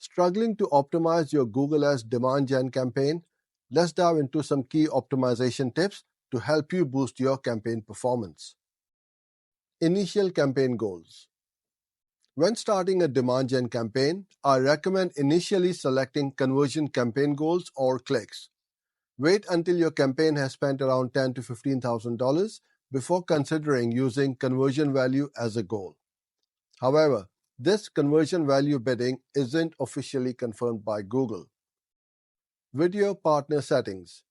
Struggling to optimize your Google Ads demand gen campaign? Let's dive into some key optimization tips to help you boost your campaign performance. Initial campaign goals. When starting a demand gen campaign, I recommend initially selecting conversion campaign goals or clicks. Wait until your campaign has spent around $10,000 to $15,000 before considering using conversion value as a goal. However, this conversion value bidding isn't officially confirmed by Google. Video partner settings.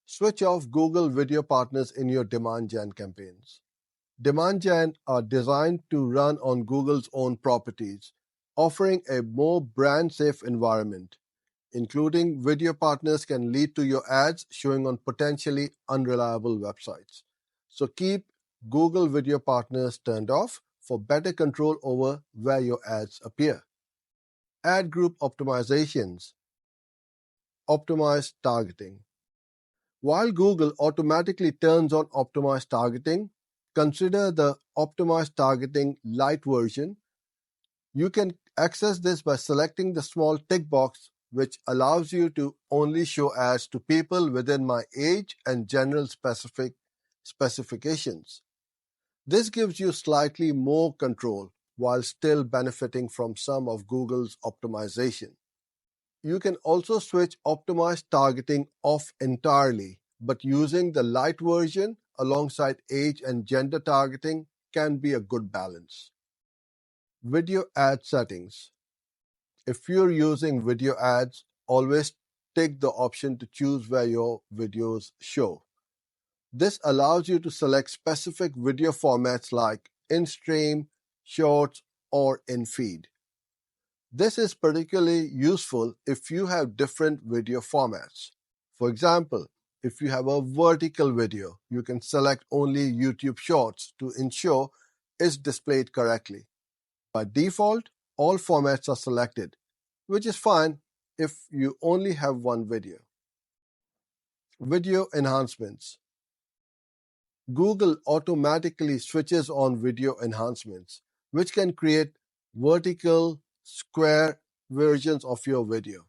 Switch off Google video partners in your demand gen campaigns. Demand gen are designed to run on Google's own properties, offering a more brand-safe environment. Including video partners can lead to your ads showing on potentially unreliable websites. So keep Google video partners turned off for better control over where your ads appear. Ad group optimizations. Optimized targeting. While Google automatically turns on optimized targeting, consider the optimized targeting light version. You can access this by selecting the small tick box, which allows you to only show ads to people within my age and general specifications. This gives you slightly more control while still benefiting from some of Google's optimization. You can also switch optimized targeting off entirely, but using the light version alongside age and gender targeting can be a good balance. Video ad settings. If you're using video ads, always take the option to choose where your videos show. This allows you to select specific video formats like in-stream, shorts, or in-feed. This is particularly useful if you have different video formats. For example, if you have a vertical video, you can select only YouTube Shorts to ensure it's displayed correctly. By default, all formats are selected, which is fine if you only have one video. Video enhancements. Google automatically switches on video enhancements, which can create vertical, square versions of your video.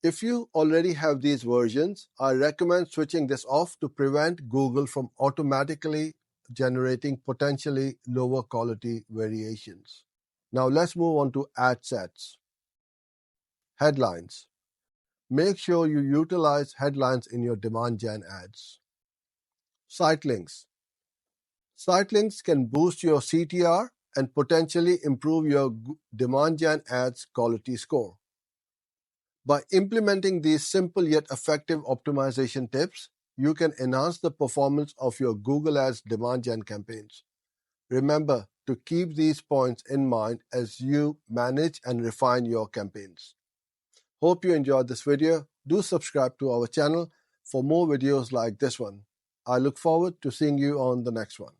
If you already have these versions, I recommend switching this off to prevent Google from automatically generating potentially lower quality variations. Now let's move on to ad sets. Headlines. Make sure you utilize headlines in your demand gen ads. Sitelinks. Sitelinks can boost your CTR and potentially improve your demand gen ads quality score. By implementing these simple yet effective optimization tips, you can enhance the performance of your Google Ads demand gen campaigns. Remember to keep these points in mind as you manage and refine your campaigns. Hope you enjoyed this video. Do subscribe to our channel for more videos like this one. I look forward to seeing you on the next one.